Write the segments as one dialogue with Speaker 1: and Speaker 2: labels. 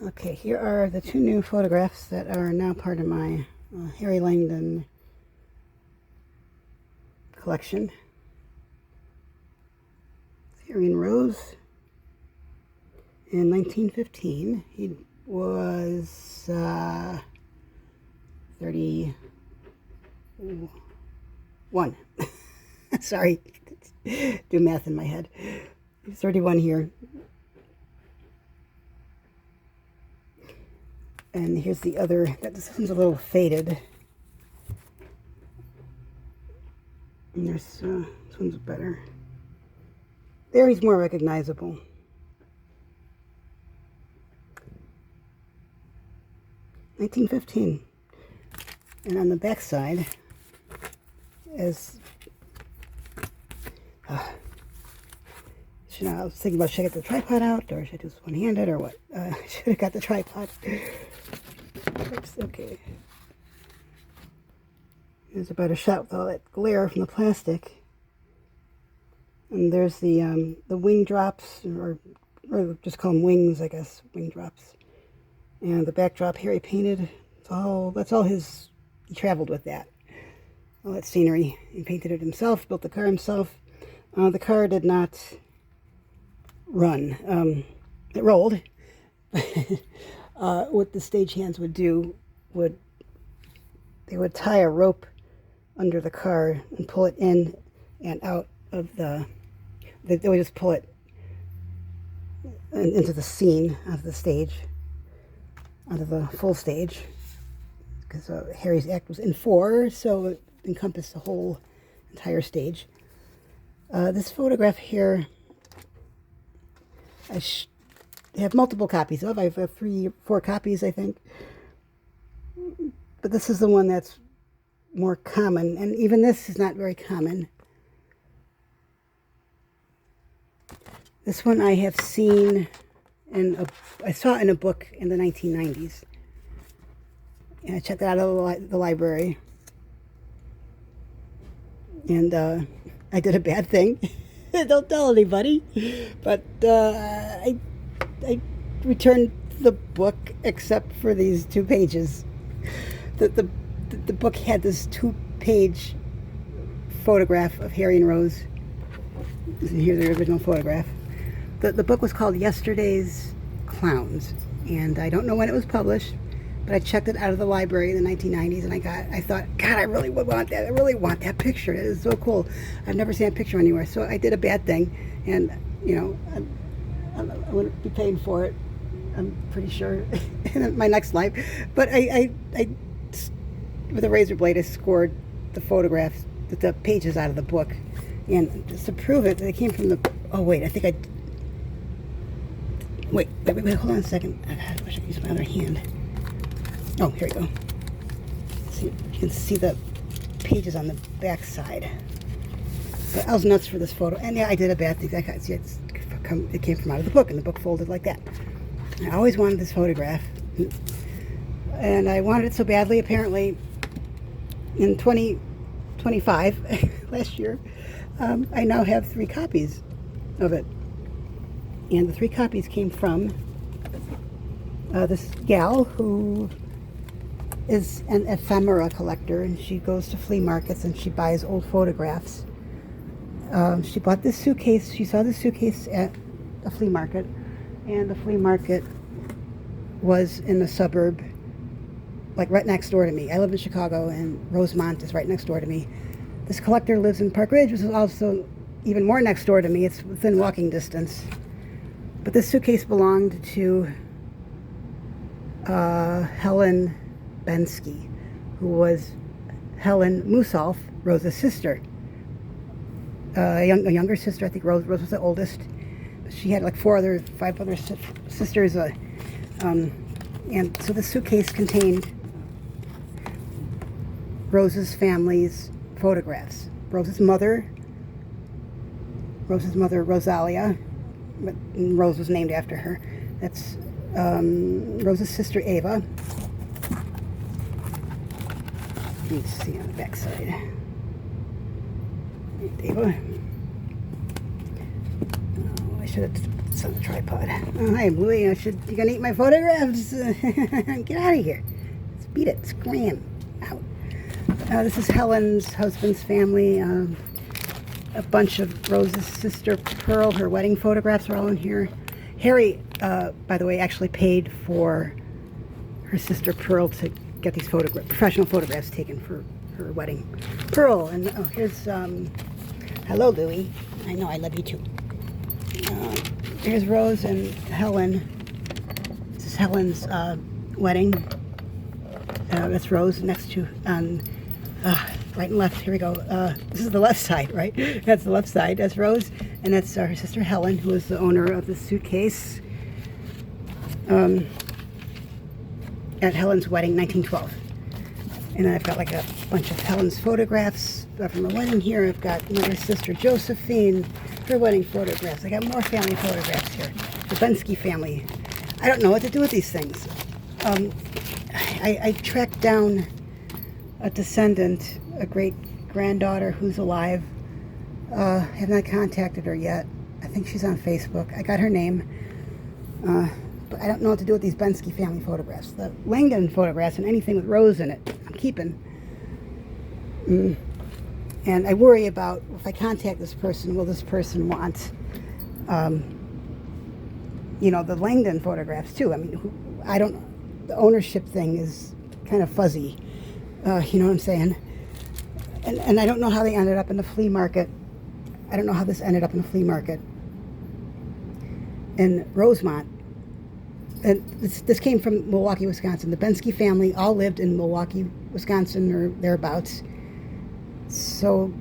Speaker 1: Okay, here are the two new photographs that are now part of my Harry Langdon collection. Harry and Rose in 1915. He was 31. Sorry, do math in my head. He's 31 here. And here's the other. This one's a little faded. And there's this one's better. There he's more recognizable. $19.15. And on the back side is I was thinking about should I get the tripod out or should I do this one-handed or what? I should have got the tripod. Oops, okay. There's a better shot with all that glare from the plastic. And there's the wing drops, or just call them wings, I guess, wing drops. And the backdrop Harry painted. That's all his. He traveled with that. All that scenery. He painted it himself, built the car himself. The car did not run. It rolled. What the stagehands would do they would tie a rope under the car and pull it in and out of they would just pull it into the scene of the stage, onto the full stage, because Harry's act was in 4, so it encompassed the whole entire stage. This photograph here, I have multiple copies of. I have 3 or 4 copies, I think. But this is the one that's more common, and even this is not very common. This one I have seen I saw it in a book in the 1990s. And I checked it out of the library. And I did a bad thing. Don't tell anybody. But I returned the book except for these 2 pages. The book had this 2-page photograph of Harry and Rose. Here's the original photograph. The book was called Yesterday's Clowns, and I don't know when it was published, but I checked it out of the library in the 1990s, and I thought, God, I really would want that. I really want that picture. It is so cool. I've never seen that picture anywhere, so I did a bad thing, and I wouldn't be paying for it, I'm pretty sure, in my next life. But I with a razor blade, I scored the photographs, the pages out of the book, and just to prove it, they came from the. Oh wait, I think I. Wait, hold on a second. I wish I could use my other hand. Oh, here we go. See, you can see the pages on the back side. But I was nuts for this photo, and yeah, I did a bad thing. See, it came from out of the book, and the book folded like that. I always wanted this photograph, and I wanted it so badly. Apparently, in 2025, last year, I now have 3 copies of it. And the 3 copies came from this gal who is an ephemera collector, and she goes to flea markets and she buys old photographs. She bought this suitcase. She saw this suitcase at a flea market, and the flea market was in a suburb, like right next door to me. I live in Chicago, and Rosemont is right next door to me. This collector lives in Park Ridge, which is also even more next door to me. It's within walking distance. But this suitcase belonged to Helen Benski, who was Helen Musolf, Rose's sister. A younger sister. I think Rose was the oldest. She had like 5 other sisters. And so the suitcase contained Rose's family's photographs. Rose's mother, Rosalia, but Rose was named after her. That's Rose's sister, Ava. You can see on the back side. Ava. Oh, I should have put this on the tripod. Oh, hi, Bluey. You gonna eat my photographs? Get out of here. Let's beat it. Scram. Out. This is Helen's husband's family. A bunch of Rose's sister Pearl. Her wedding photographs are all in here. Harry, by the way, actually paid for her sister Pearl to get these professional photographs taken for her wedding. Pearl, and oh, here's, hello, Louie. I know, I love you too. Here's Rose and Helen. This is Helen's wedding. That's Rose next to, right and left. Here we go. This is the left side, right? That's the left side. That's Rose, and that's her sister Helen, who is the owner of the suitcase at Helen's wedding, 1912. And then I've got like a bunch of Helen's photographs from her wedding here. I've got her sister Josephine, her wedding photographs. I got more family photographs here. The Benski family. I don't know what to do with these things. I tracked down a descendant, a great-granddaughter who's alive. Have not contacted her yet. I think she's on Facebook. I got her name. But I don't know what to do with these Benski family photographs. The Langdon photographs and anything with Rose in it, I'm keeping. And I worry about, if I contact this person, will this person want, the Langdon photographs too? I mean, the ownership thing is kind of fuzzy. You know what I'm saying? And I don't know how they ended up in the flea market. I don't know how this ended up in the flea market in Rosemont. And this came from Milwaukee, Wisconsin. The Benski family all lived in Milwaukee, Wisconsin, or thereabouts. So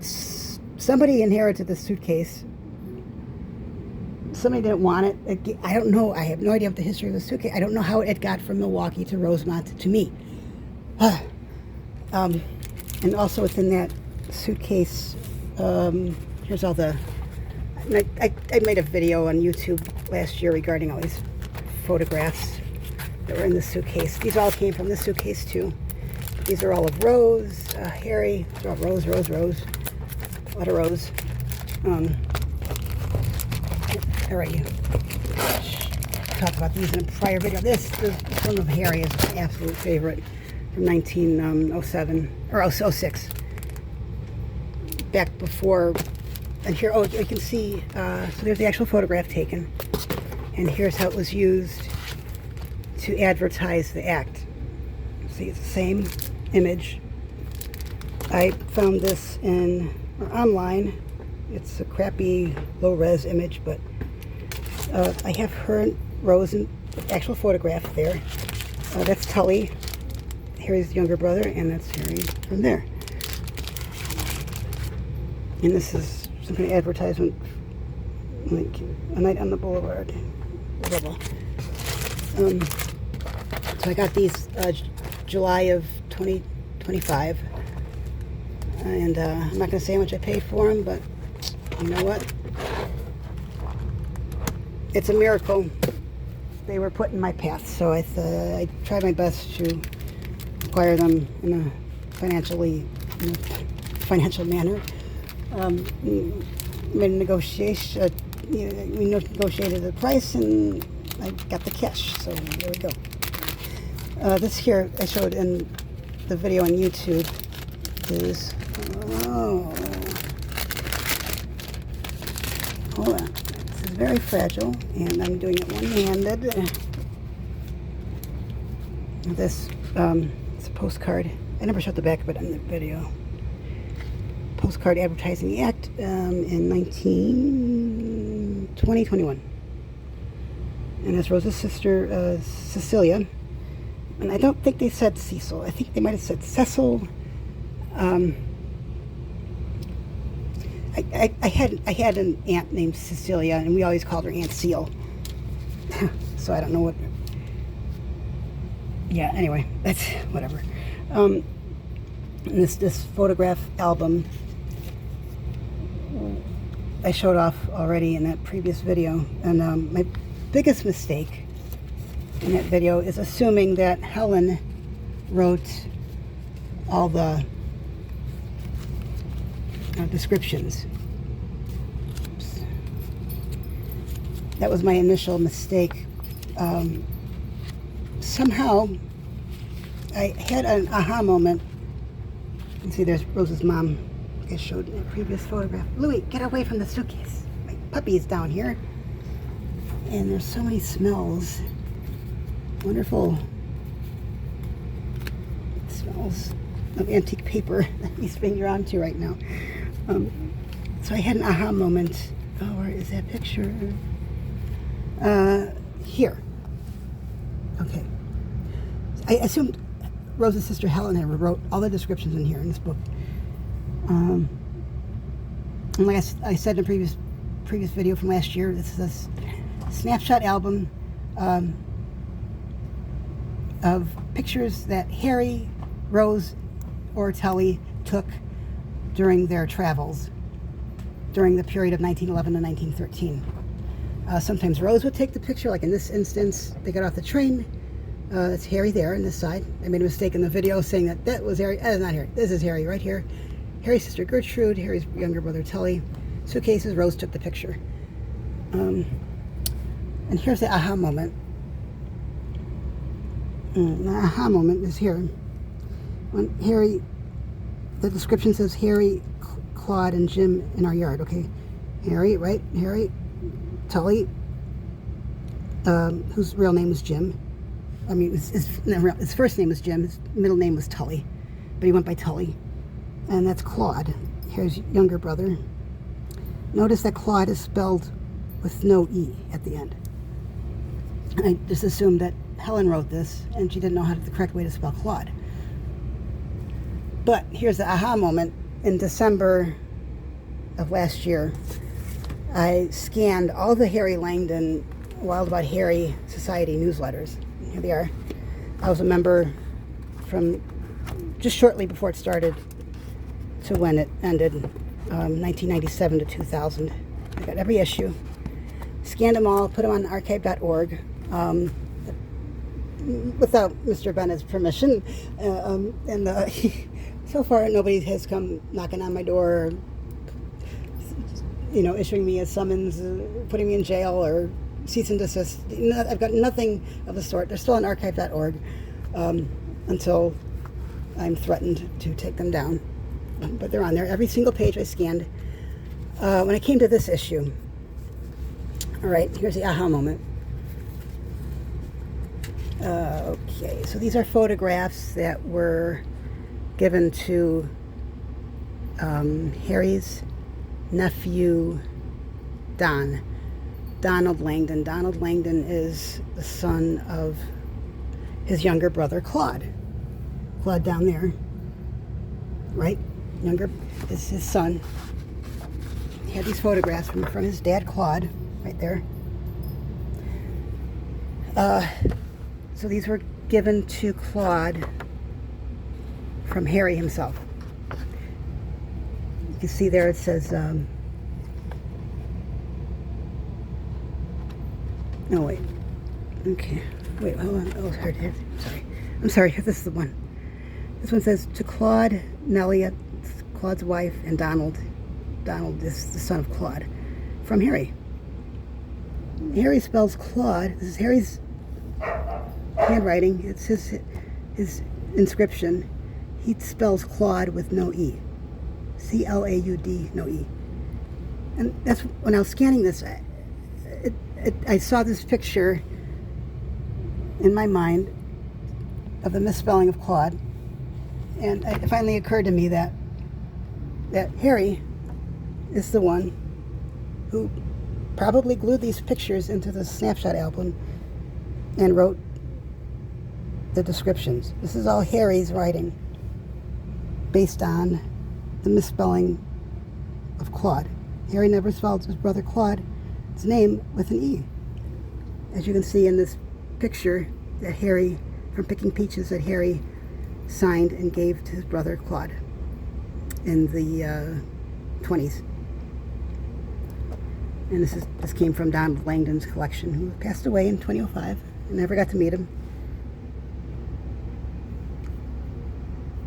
Speaker 1: somebody inherited the suitcase. Somebody didn't want it. I don't know. I have no idea what the history of the suitcase. I don't know how it got from Milwaukee to Rosemont to me. And also within that suitcase, here's all the... I made a video on YouTube last year regarding all these photographs that were in the suitcase. These all came from the suitcase too. These are all of Rose, Harry. They're all Rose. A lot of Rose. Already talked about these in a prior video. This one of Harry is my absolute favorite from 1907 or 06. Back before, and here, you can see, so there's the actual photograph taken. And here's how it was used to advertise the act. See, it's the same image. I found this online. It's a crappy low-res image, but I have her and Rose in the actual photograph there. That's Tully, Harry's younger brother, and that's Harry from there. And this is some kind of advertisement, like A Night on the Boulevard. Blah, blah. So I got these July of 2025, and I'm not going to say how much I paid for them, but you know what? It's a miracle. They were put in my path, so I tried my best to acquire them in a financial manner. Made a negotiation. We negotiated the price, and I got the cash. So there we go. This here I showed in the video on YouTube is hold on. This is very fragile, and I'm doing it one-handed. This it's a postcard. I never showed the back of it in the video. Postcard advertising the act in 2021. And it's Rose's sister, Cecilia. And I don't think they said Cecil. I think they might have said Cecil. I had an aunt named Cecilia, and we always called her Aunt Seal. So I don't know what... Yeah, anyway, that's whatever. And this photograph album I showed off already in that previous video, and my biggest mistake in that video is assuming that Helen wrote all the descriptions. Oops. That was my initial mistake. Somehow, I had an aha moment. You can see there's Rose's mom. I showed in a previous photograph. Louis, get away from the suitcase. My puppy's down here. And there's so many smells. Wonderful smells of antique paper that he's being drawn to right now. So I had an aha moment. Oh, where is that picture? Here. Okay. I assumed Rose's sister Helen had wrote all the descriptions in here in this book. And like I said in a previous video from last year, this is a snapshot album of pictures that Harry, Rose, or Tully took during their travels during the period of 1911 to 1913. Sometimes Rose would take the picture, like in this instance, they got off the train. It's Harry there on this side. I made a mistake in the video saying that was Harry. Not Harry. This is Harry right here. Harry's sister Gertrude, Harry's younger brother Tully. Suitcases, Rose took the picture. And here's the aha moment. The aha moment is here. When Harry, the description says Harry, Claude, and Jim in our yard. Okay, Harry, right? Harry, Tully, whose real name was Jim. I mean, his first name was Jim. His middle name was Tully, but he went by Tully. And that's Claude, Harry's younger brother. Notice that Claude is spelled with no E at the end. And I just assumed that Helen wrote this and she didn't know the correct way to spell Claude. But here's the aha moment. In December of last year, I scanned all the Harry Langdon Wild About Harry Society newsletters. Here they are. I was a member from just shortly before it started to when it ended, 1997 to 2000. I got every issue, scanned them all, put them on archive.org, without Mr. Bennett's permission. So far, nobody has come knocking on my door, issuing me a summons, putting me in jail, or cease and desist. I've got nothing of the sort. They're still on archive.org until I'm threatened to take them down. But they're on there. Every single page I scanned. When I came to this issue, all right, here's the aha moment. Okay, so these are photographs that were given to Harry's nephew, Donald Langdon. Donald Langdon is the son of his younger brother, Claude. Claude down there, right? Younger is his son. He had these photographs from his dad, Claude, right there. So these were given to Claude from Harry himself. You can see there it says, oh wait, okay, wait, hold on, oh, I'm sorry, this is the one. This one says, to Claude, Nellie, Claude's wife, and Donald. Donald is the son of Claude, from Harry. Harry spells Claude. This is Harry's handwriting. It's his inscription. He spells Claude with no E. C-L-A-U-D, no E. And that's when I was scanning this, I saw this picture in my mind of the misspelling of Claude. And it finally occurred to me that Harry is the one who probably glued these pictures into the Snapshot album and wrote the descriptions. This is all Harry's writing based on the misspelling of Claude. Harry never spelled his brother Claude's name with an E. As you can see in this picture that Harry, from Picking Peaches, that Harry signed and gave to his brother Claude in the 20s. And this came from Donald Langdon's collection, who passed away in 2005. I never got to meet him.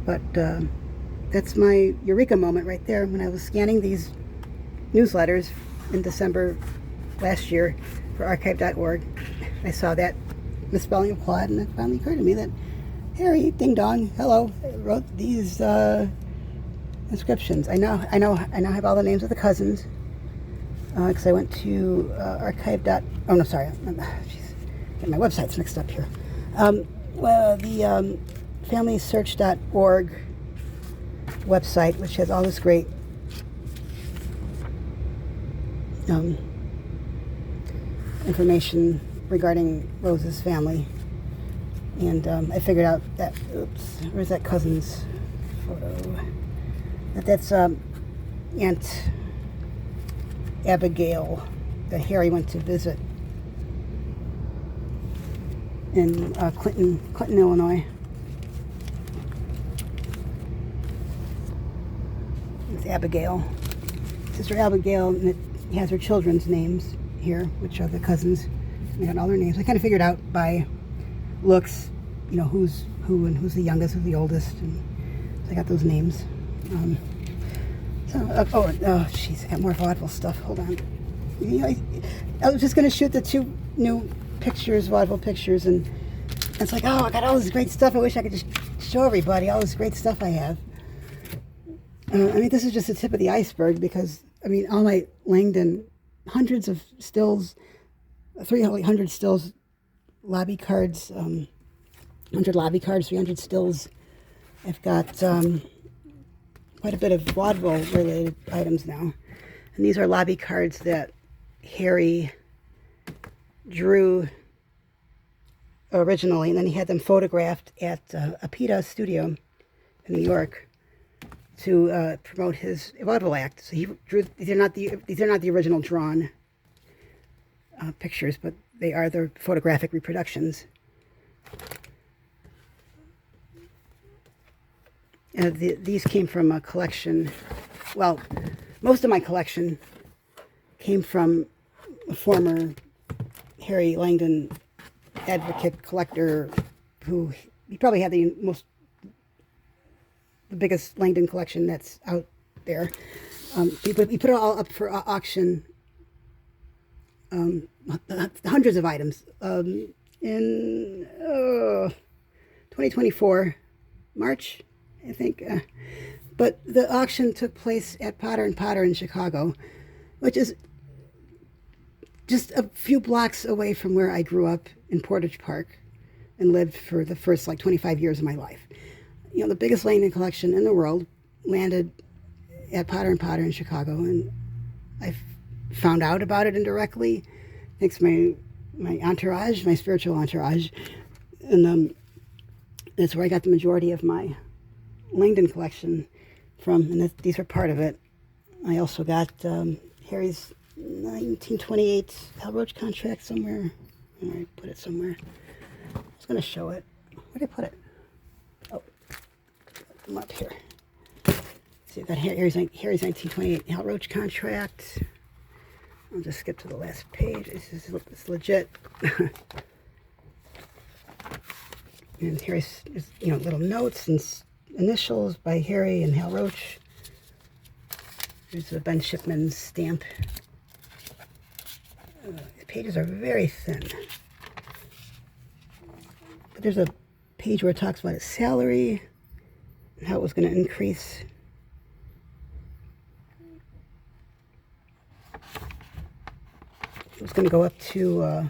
Speaker 1: But that's my eureka moment right there when I was scanning these newsletters in December last year for archive.org. I saw that misspelling of Claude, and it finally occurred to me that Harry, ding dong, hello, wrote these inscriptions. I now have all the names of the cousins, because I went to oh no, sorry, jeez, get my websites mixed up here. The FamilySearch.org website, which has all this great information regarding Rose's family. And I figured out that, oops, where's that cousin's photo? That's Aunt Abigail that Harry went to visit in Clinton, Illinois. It's Abigail. Sister Abigail, and it has her children's names here, which are the cousins. They got all their names. I kind of figured out by looks, who's who and who's the youngest, who's the oldest, and so I got those names. Jeez, I got more vaudeville stuff. Hold on. I was just going to shoot the 2 new pictures, vaudeville pictures, and it's like, oh, I got all this great stuff. I wish I could just show everybody all this great stuff I have. This is just the tip of the iceberg, because, all my Langdon, hundreds of stills, 300 stills, lobby cards, 100 lobby cards, 300 stills. I've got quite a bit of vaudeville-related items now. And these are lobby cards that Harry drew originally, and then he had them photographed at a PETA studio in New York to promote his vaudeville act. So he drew. These are not the original drawn pictures, but they are the photographic reproductions. These came from a collection. Well, most of my collection came from a former Harry Langdon advocate collector, who he probably had the biggest Langdon collection that's out there. He put it all up for auction, hundreds of items, in 2024, March, I think. But the auction took place at Potter & Potter in Chicago, which is just a few blocks away from where I grew up in Portage Park and lived for the first 25 years of my life. The biggest Langdon collection in the world landed at Potter & Potter in Chicago, and I found out about it indirectly, thanks to my entourage, my spiritual entourage, and that's where I got the majority of my Langdon collection from, and these are part of it. I also got Harry's 1928 Hal Roach contract somewhere. I put it somewhere. I was going to show it. Where did I put it? Oh, I'm up here. See, I've got Harry's 1928 Hal Roach contract. I'll just skip to the last page. It's legit. And here's little notes and initials by Harry and Hal Roach. Here's a Ben Shipman's stamp. The pages are very thin. But there's a page where it talks about his salary and how it was going to increase. It was going to go up to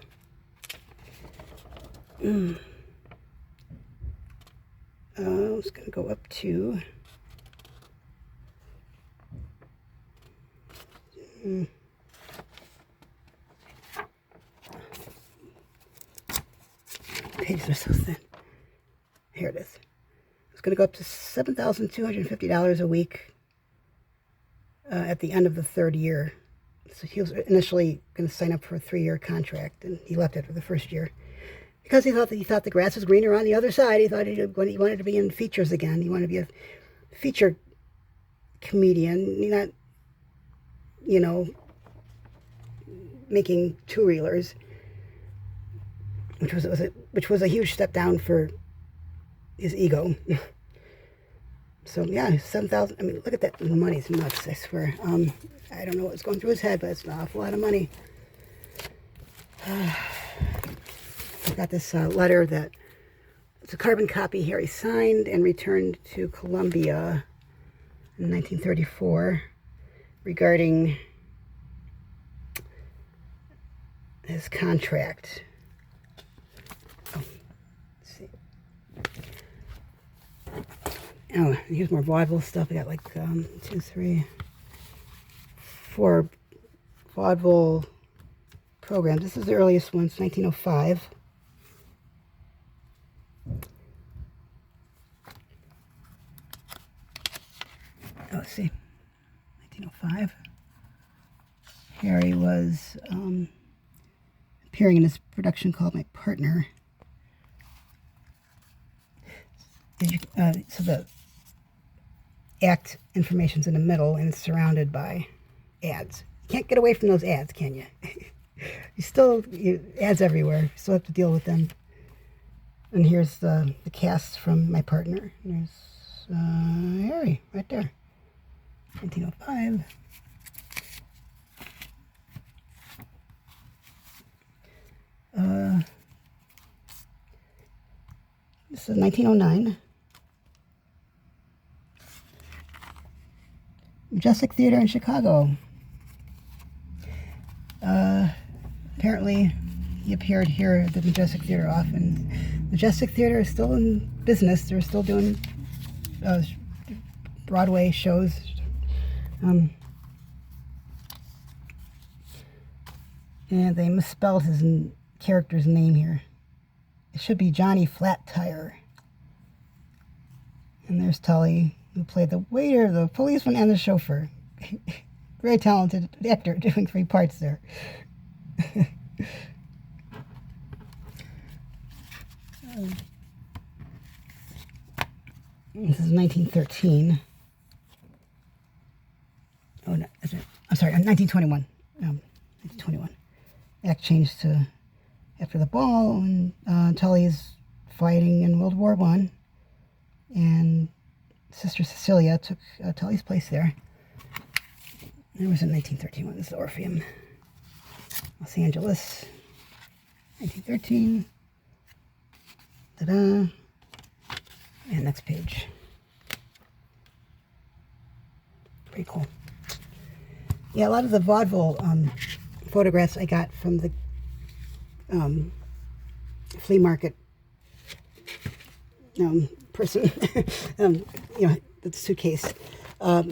Speaker 1: it's going to go up to pages are so thin. Here it is. It's going to go up to $7,250 a week at the end of the 3rd year. So he was initially going to sign up for a 3-year contract, and he left after the 1st year because he thought the grass was greener on the other side. He thought he wanted to be in features again. He wanted to be a feature comedian, not making 2-reelers, which was a huge step down for his ego. So yeah, 7,000. Look at that. The money's nuts, I swear. I don't know what's going through his head, but it's an awful lot of money. I got this letter that it's a carbon copy Harry signed and returned to Columbia in 1934 regarding his contract. Oh, let's see. Oh, here's more vaudeville stuff. I got like 2, 3, 4 vaudeville programs. This is the earliest one. It's 1905. Oh, let's see. 1905. Harry was appearing in this production called My Partner. So the act information's in the middle and it's surrounded by ads. You can't get away from those ads, can you? Ads everywhere. You still have to deal with them. And here's the cast from My Partner. There's Harry right there. 1905. This is 1909. Majestic Theater in Chicago. Apparently, he appeared here at the Majestic Theater often. Majestic Theater is still in business. They're still doing Broadway shows. And they misspelled his character's name here. It should be Johnny Flat Tire. And there's Tully, who played the waiter, the policeman, and the chauffeur. Very talented actor doing 3 parts there. This is 1913. Oh, no, I'm sorry, 1921. 1921. Act changed to after the ball, and Tully's fighting in World War I, and Sister Cecilia took Tully's place there. It was in 1931. This is the Orpheum. Los Angeles, 1913. Ta-da. And next page. Pretty cool. Yeah, a lot of the vaudeville photographs I got from the flea market person, the suitcase. A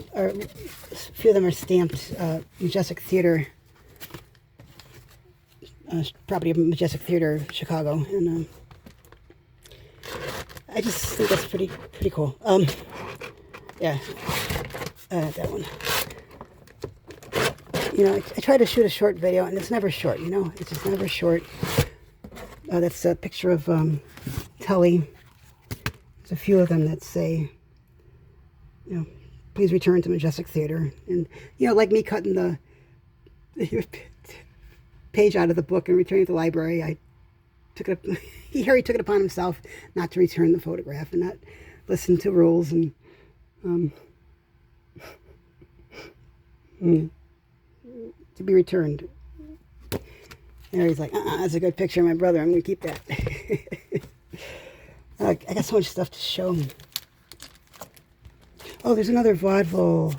Speaker 1: few of them are stamped Majestic Theater, property of Majestic Theater, Chicago, and I just think that's pretty cool. Yeah, that one. I try to shoot a short video, and it's never short. It's just never short. That's a picture of Tully. There's a few of them that say, please return to Majestic Theater. And, like me cutting the page out of the book and returning to the library, Harry took it upon himself not to return the photograph and not listen to rules and to be returned. And Harry's like, that's a good picture of my brother. I'm going to keep that. I got so much stuff to show him. Oh, there's another vaudeville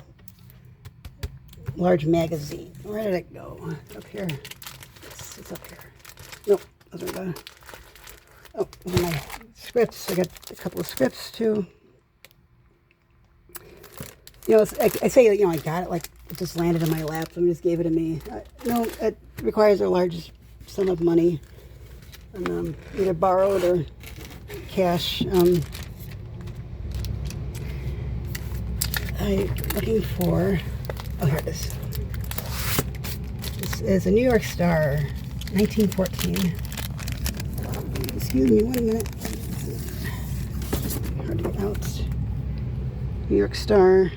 Speaker 1: large magazine. Where did it go? Up here. It's up here. Nope. Those are the... Oh, those are my scripts. I got a couple of scripts, too. I say, I got it, like, it just landed in my lap. Somebody just gave it to me. No, it requires a large sum of money. And, either borrowed or cash. I'm looking for... Oh, here it is. This is a New York Star, 1914. Excuse me, 1 minute. Hard to get out. New York Star.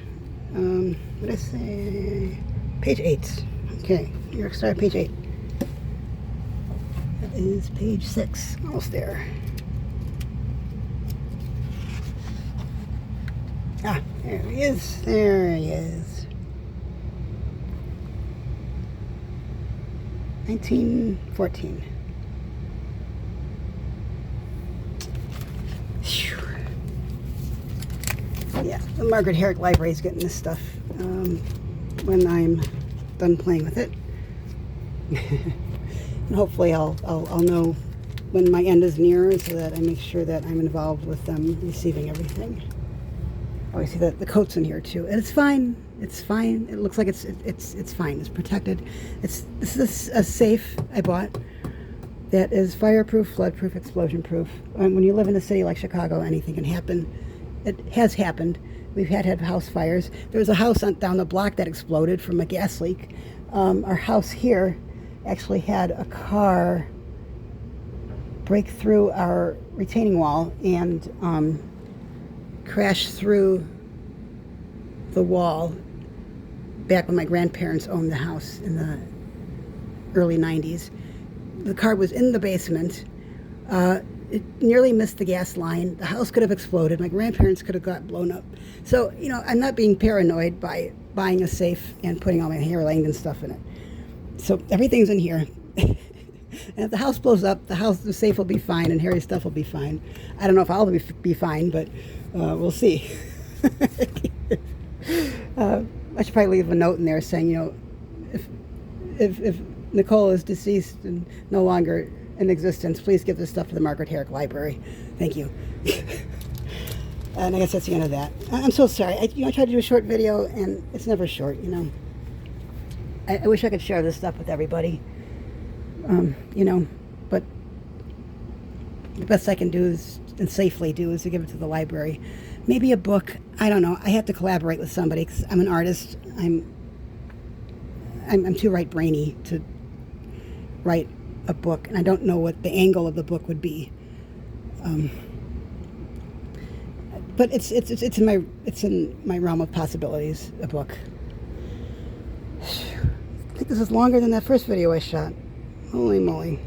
Speaker 1: What did I say? Page 8. Okay, New York Star, page 8. That is page 6. Almost there. Ah, there he is. There he is. 1914. Yeah, the Margaret Herrick Library is getting this stuff when I'm done playing with it. And hopefully I'll know when my end is near, so that I make sure that I'm involved with them receiving everything. Oh, I see that the coat's in here too, and it's fine. It's fine. It looks like it's fine. It's protected. This is a safe I bought that is fireproof, floodproof, explosion-proof. When you live in a city like Chicago, anything can happen. It has happened. We've had house fires. There was a house down the block that exploded from a gas leak. Our house here actually had a car break through our retaining wall and crash through the wall back when my grandparents owned the house in the early 90s. The car was in the basement. It nearly missed the gas line. The house could have exploded. My grandparents could have got blown up. So, I'm not being paranoid by buying a safe and putting all my Harry Langdon stuff in it. So everything's in here. And if the house blows up, the safe will be fine, and Harry's stuff will be fine. I don't know if I'll be fine, but we'll see. I should probably leave a note in there saying, if Nicole is deceased and no longer in existence, please give this stuff to the Margaret Herrick Library. Thank you. And I guess that's the end of that. I'm so sorry. I tried to do a short video, and it's never short. I wish I could share this stuff with everybody. But the best I can do is, and safely do, is to give it to the library. Maybe a book. I don't know. I have to collaborate with somebody because I'm an artist. I'm too right-brainy to write a book, and I don't know what the angle of the book would be. But it's in my realm of possibilities. A book. I think this is longer than that first video I shot. Holy moly.